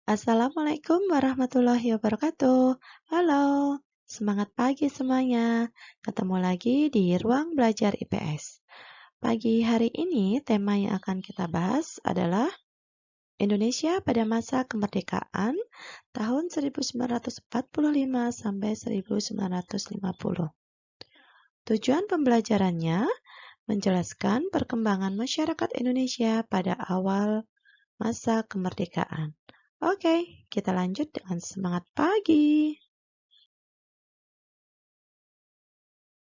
Assalamualaikum warahmatullahi wabarakatuh. Halo, semangat pagi semuanya. Ketemu lagi di Ruang Belajar IPS. Pagi hari ini tema yang akan kita bahas adalah Indonesia pada masa kemerdekaan tahun 1945 sampai 1950. Tujuan pembelajarannya menjelaskan perkembangan masyarakat Indonesia pada awal masa kemerdekaan. Oke, kita lanjut dengan semangat pagi.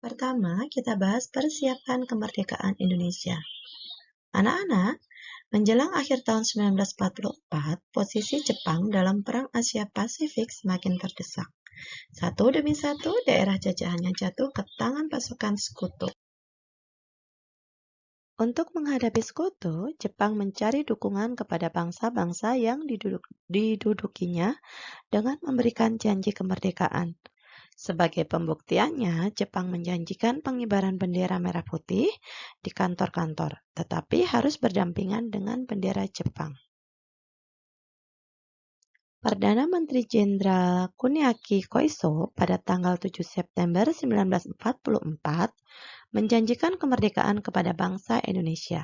Pertama, kita bahas persiapan kemerdekaan Indonesia. Anak-anak, menjelang akhir tahun 1944, posisi Jepang dalam Perang Asia Pasifik semakin terdesak. Satu demi satu, daerah jajahannya jatuh ke tangan pasukan sekutu. Untuk menghadapi sekutu, Jepang mencari dukungan kepada bangsa-bangsa yang didudukinya dengan memberikan janji kemerdekaan. Sebagai pembuktiannya, Jepang menjanjikan pengibaran bendera merah putih di kantor-kantor, tetapi harus berdampingan dengan bendera Jepang. Perdana Menteri Jenderal Kuniaki Koiso pada tanggal 7 September 1944 menjanjikan kemerdekaan kepada bangsa Indonesia.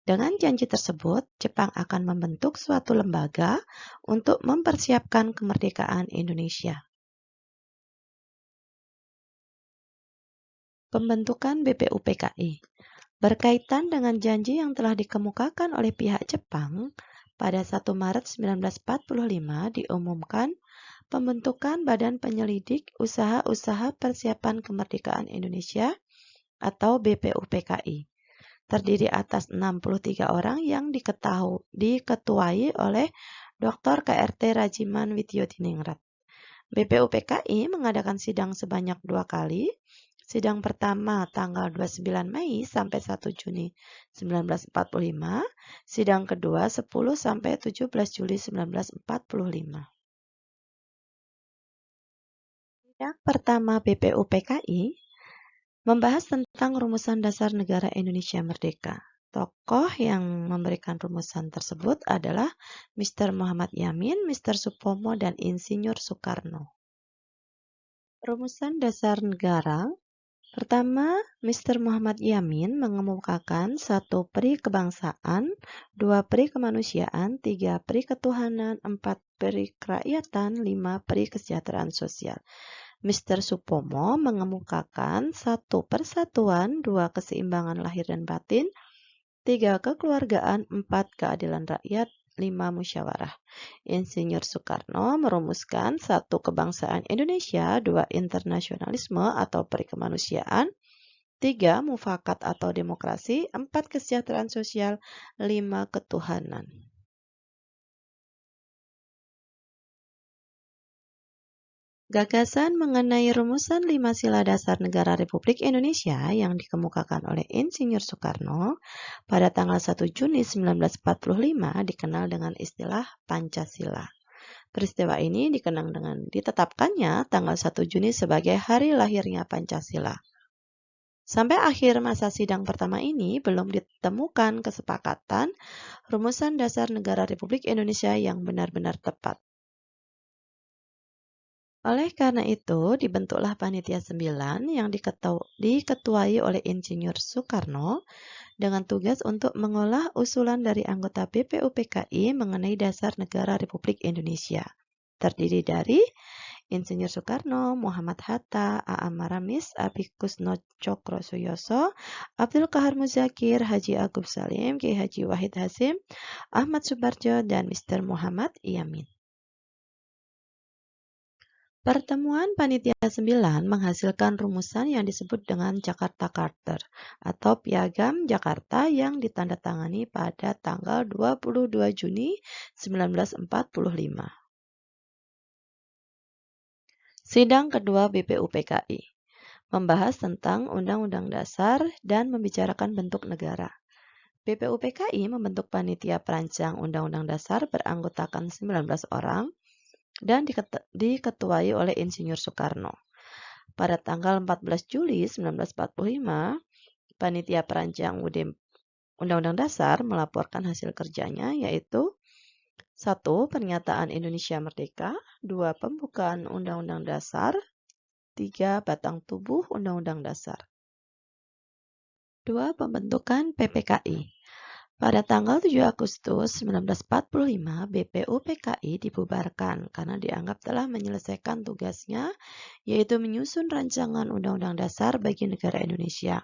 Dengan janji tersebut, Jepang akan membentuk suatu lembaga untuk mempersiapkan kemerdekaan Indonesia. Pembentukan BPUPKI berkaitan dengan janji yang telah dikemukakan oleh pihak Jepang, pada 1 Maret 1945 diumumkan pembentukan Badan Penyelidik Usaha-Usaha Persiapan Kemerdekaan Indonesia atau BPUPKI. Terdiri atas 63 orang yang diketuai oleh Dr. KRT Rajiman Widyodiningrat. BPUPKI mengadakan sidang sebanyak 2 kali. Sidang pertama tanggal 29 Mei sampai 1 Juni 1945, sidang kedua 10 sampai 17 Juli 1945. Sidang pertama BPUPKI membahas tentang rumusan dasar negara Indonesia Merdeka. Tokoh yang memberikan rumusan tersebut adalah Mr. Muhammad Yamin, Mr. Supomo, dan Insinyur Soekarno. Rumusan dasar negara. Pertama, Mr. Muhammad Yamin mengemukakan 1 pri kebangsaan, 2 pri kemanusiaan, 3 pri ketuhanan, 4 pri kerakyatan, 5 pri kesejahteraan sosial. Mr. Supomo mengemukakan 1 persatuan, 2 keseimbangan lahir dan batin, 3 kekeluargaan, 4 keadilan rakyat, 5 musyawarah. Insinyur Soekarno merumuskan 1 kebangsaan Indonesia, 2 internasionalisme atau perikemanusiaan, 3 mufakat atau demokrasi, 4 kesejahteraan sosial, 5 ketuhanan. Gagasan mengenai rumusan 5 sila dasar negara Republik Indonesia yang dikemukakan oleh Insinyur Soekarno pada tanggal 1 Juni 1945 dikenal dengan istilah Pancasila. Peristiwa ini dikenang dengan ditetapkannya tanggal 1 Juni sebagai hari lahirnya Pancasila. Sampai akhir masa sidang pertama ini belum ditemukan kesepakatan rumusan dasar negara Republik Indonesia yang benar-benar tepat. Oleh karena itu, dibentuklah Panitia 9 yang diketuai oleh Insinyur Soekarno dengan tugas untuk mengolah usulan dari anggota BPUPKI mengenai dasar negara Republik Indonesia. Terdiri dari Insinyur Soekarno, Muhammad Hatta, A.A. Maramis, Abikusno Cokrosuyoso, Abdul Kahar Muzakir, Haji Agub Salim, Kiai Haji Wahid Hasim, Ahmad Subarjo, dan Mr. Muhammad Yamin. Pertemuan Panitia 9 menghasilkan rumusan yang disebut dengan Jakarta Charter atau Piagam Jakarta yang ditandatangani pada tanggal 22 Juni 1945. Sidang kedua BPUPKI membahas tentang Undang-Undang Dasar dan membicarakan bentuk negara. BPUPKI membentuk panitia perancang Undang-Undang Dasar beranggotakan 19 orang dan diketuai oleh Insinyur Soekarno. Pada tanggal 14 Juli 1945, panitia perancang Undang-Undang Dasar melaporkan hasil kerjanya, yaitu 1. Pernyataan Indonesia Merdeka. 2. Pembukaan Undang-Undang Dasar. 3. Batang tubuh Undang-Undang Dasar. 2. Pembentukan PPKI. Pada tanggal 7 Agustus 1945, BPUPKI dibubarkan karena dianggap telah menyelesaikan tugasnya, yaitu menyusun rancangan Undang-Undang Dasar bagi negara Indonesia.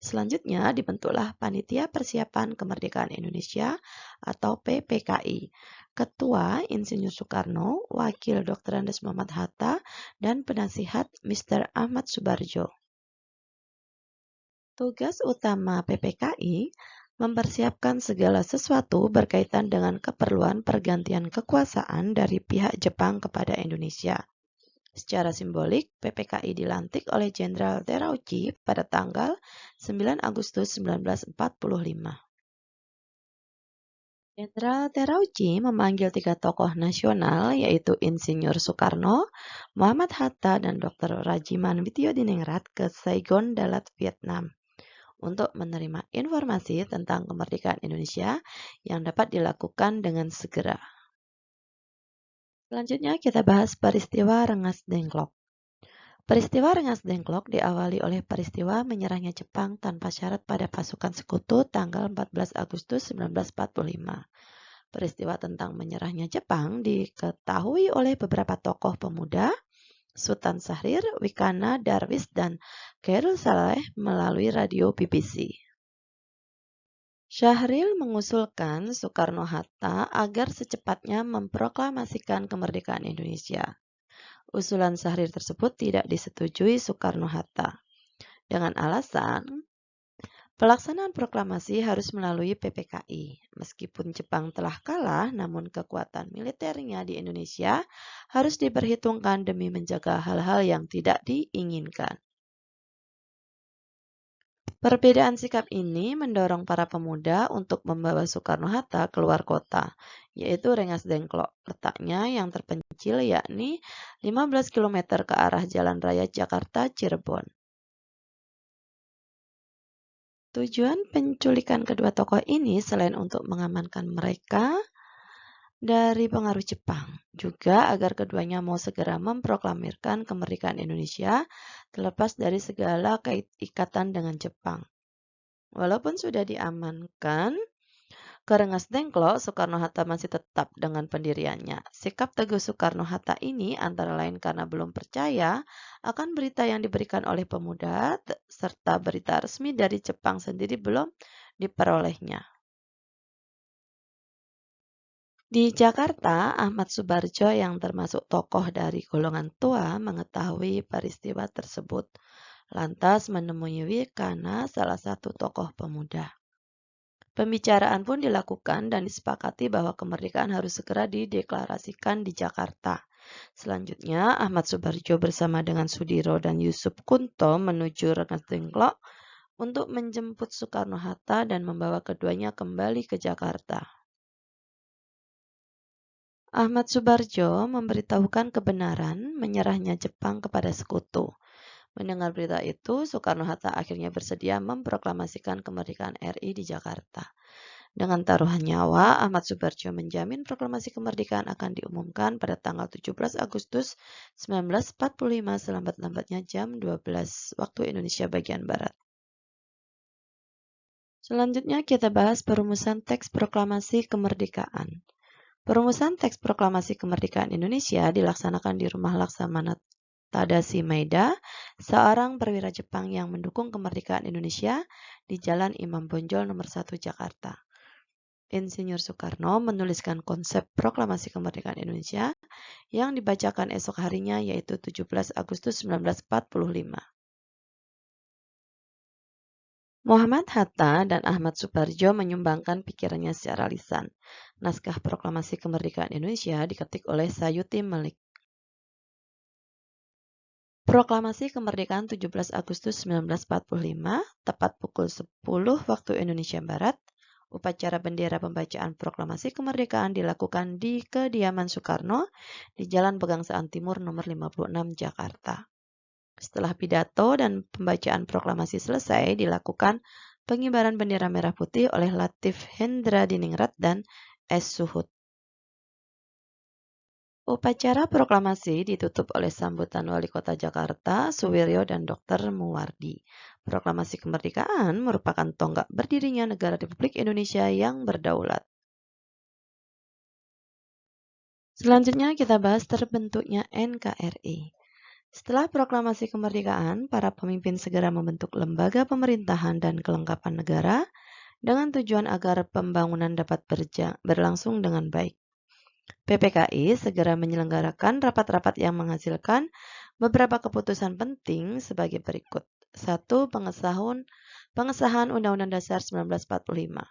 Selanjutnya dibentuklah Panitia Persiapan Kemerdekaan Indonesia atau PPKI. Ketua Insinyur Soekarno, Wakil Dr. Andes Muhammad Hatta, dan Penasihat Mr. Ahmad Subarjo. Tugas utama PPKI mempersiapkan segala sesuatu berkaitan dengan keperluan pergantian kekuasaan dari pihak Jepang kepada Indonesia. Secara simbolik, PPKI dilantik oleh Jenderal Terauchi pada tanggal 9 Agustus 1945. Jenderal Terauchi memanggil 3 tokoh nasional, yaitu Insinyur Soekarno, Muhammad Hatta, dan Dr. Rajiman Widyodiningrat ke Saigon, Dalat, Vietnam, untuk menerima informasi tentang kemerdekaan Indonesia yang dapat dilakukan dengan segera. Selanjutnya kita bahas peristiwa Rengas Dengklok. Peristiwa Rengas Dengklok diawali oleh peristiwa menyerahnya Jepang tanpa syarat pada pasukan sekutu tanggal 14 Agustus 1945. Peristiwa tentang menyerahnya Jepang diketahui oleh beberapa tokoh pemuda, Sultan Syahrir, Wikana, Darwis, dan Khairul Saleh melalui radio BBC. Syahrir mengusulkan Soekarno-Hatta agar secepatnya memproklamasikan kemerdekaan Indonesia. Usulan Syahrir tersebut tidak disetujui Soekarno-Hatta dengan alasan pelaksanaan proklamasi harus melalui PPKI. Meskipun Jepang telah kalah, namun kekuatan militernya di Indonesia harus diperhitungkan demi menjaga hal-hal yang tidak diinginkan. Perbedaan sikap ini mendorong para pemuda untuk membawa Soekarno-Hatta keluar kota, yaitu Rengas Dengklok. Letaknya yang terpencil yakni 15 km ke arah Jalan Raya Jakarta-Cirebon. Tujuan penculikan kedua tokoh ini selain untuk mengamankan mereka dari pengaruh Jepang, juga agar keduanya mau segera memproklamirkan kemerdekaan Indonesia terlepas dari segala ikatan dengan Jepang. Walaupun sudah diamankan ke Rengas Dengklok, Soekarno-Hatta masih tetap dengan pendiriannya. Sikap teguh Soekarno-Hatta ini antara lain karena belum percaya akan berita yang diberikan oleh pemuda serta berita resmi dari Jepang sendiri belum diperolehnya. Di Jakarta, Ahmad Subarjo yang termasuk tokoh dari golongan tua mengetahui peristiwa tersebut, lantas menemui Wikana, salah satu tokoh pemuda. Pembicaraan pun dilakukan dan disepakati bahwa kemerdekaan harus segera dideklarasikan di Jakarta. Selanjutnya, Ahmad Subarjo bersama dengan Sudiro dan Yusuf Kunto menuju Rengas Dengklok untuk menjemput Soekarno-Hatta dan membawa keduanya kembali ke Jakarta. Ahmad Subarjo memberitahukan kebenaran menyerahnya Jepang kepada sekutu. Mendengar berita itu, Soekarno-Hatta akhirnya bersedia memproklamasikan kemerdekaan RI di Jakarta. Dengan taruhan nyawa, Ahmad Subarjo menjamin proklamasi kemerdekaan akan diumumkan pada tanggal 17 Agustus 1945 selambat-lambatnya jam 12 waktu Indonesia bagian Barat. Selanjutnya kita bahas perumusan teks proklamasi kemerdekaan. Perumusan teks proklamasi kemerdekaan Indonesia dilaksanakan di Rumah Laksamana Tadashi Maeda, seorang perwira Jepang yang mendukung kemerdekaan Indonesia di Jalan Imam Bonjol nomor 1 Jakarta. Insinyur Soekarno menuliskan konsep proklamasi kemerdekaan Indonesia yang dibacakan esok harinya yaitu 17 Agustus 1945. Muhammad Hatta dan Ahmad Subarjo menyumbangkan pikirannya secara lisan. Naskah proklamasi kemerdekaan Indonesia diketik oleh Sayuti Melik. Proklamasi kemerdekaan 17 Agustus 1945, tepat pukul 10 waktu Indonesia Barat, upacara bendera pembacaan proklamasi kemerdekaan dilakukan di kediaman Soekarno di Jalan Pegangsaan Timur nomor 56 Jakarta. Setelah pidato dan pembacaan proklamasi selesai, dilakukan pengibaran bendera merah putih oleh Latif Hendra Diningrat dan S. Suhud. Upacara proklamasi ditutup oleh sambutan Wali Kota Jakarta, Suwiryo dan Dr. Muwardi. Proklamasi kemerdekaan merupakan tonggak berdirinya negara Republik Indonesia yang berdaulat. Selanjutnya kita bahas terbentuknya NKRI. Setelah proklamasi kemerdekaan, para pemimpin segera membentuk lembaga pemerintahan dan kelengkapan negara dengan tujuan agar pembangunan dapat berlangsung dengan baik. PPKI segera menyelenggarakan rapat-rapat yang menghasilkan beberapa keputusan penting sebagai berikut. 1. Pengesahan Undang-Undang Dasar 1945.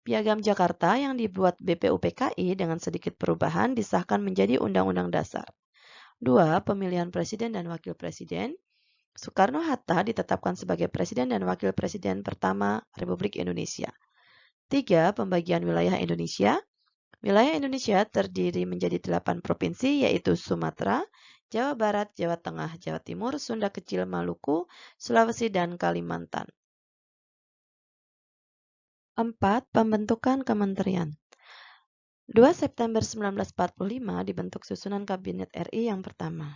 Piagam Jakarta yang dibuat BPUPKI dengan sedikit perubahan disahkan menjadi Undang-Undang Dasar. 2. Pemilihan Presiden dan Wakil Presiden. Soekarno-Hatta ditetapkan sebagai Presiden dan Wakil Presiden pertama Republik Indonesia. 3. Pembagian wilayah Indonesia. Wilayah Indonesia terdiri menjadi 8 provinsi yaitu Sumatera, Jawa Barat, Jawa Tengah, Jawa Timur, Sunda Kecil, Maluku, Sulawesi, dan Kalimantan. 4. Pembentukan Kementerian. 2 September 1945 dibentuk susunan Kabinet RI yang pertama.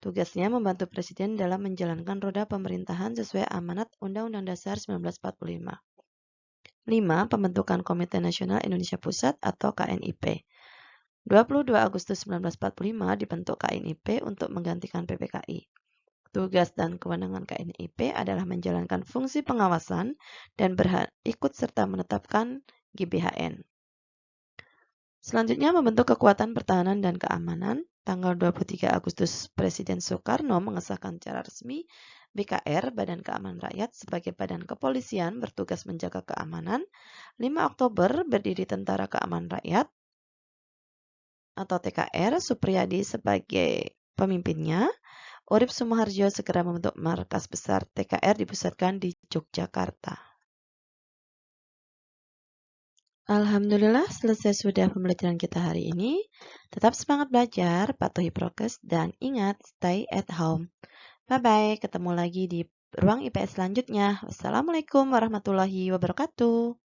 Tugasnya membantu Presiden dalam menjalankan roda pemerintahan sesuai amanat Undang-Undang Dasar 1945. 5. Pembentukan Komite Nasional Indonesia Pusat atau KNIP. 22 Agustus 1945 dibentuk KNIP untuk menggantikan PPKI. Tugas dan kewenangan KNIP adalah menjalankan fungsi pengawasan dan ikut serta menetapkan GBHN. Selanjutnya membentuk Kekuatan Pertahanan dan Keamanan. Tanggal 23 Agustus Presiden Soekarno mengesahkan secara resmi BKR, Badan Keamanan Rakyat, sebagai badan kepolisian bertugas menjaga keamanan. 5 Oktober berdiri Tentara Keamanan Rakyat atau TKR, Supriyadi sebagai pemimpinnya. Urip Sumoharjo segera membentuk markas besar TKR dipusatkan di Yogyakarta. Alhamdulillah selesai sudah pembelajaran kita hari ini. Tetap semangat belajar, patuhi prokes, dan ingat stay at home. Bye-bye, ketemu lagi di ruang IPS selanjutnya. Wassalamualaikum warahmatullahi wabarakatuh.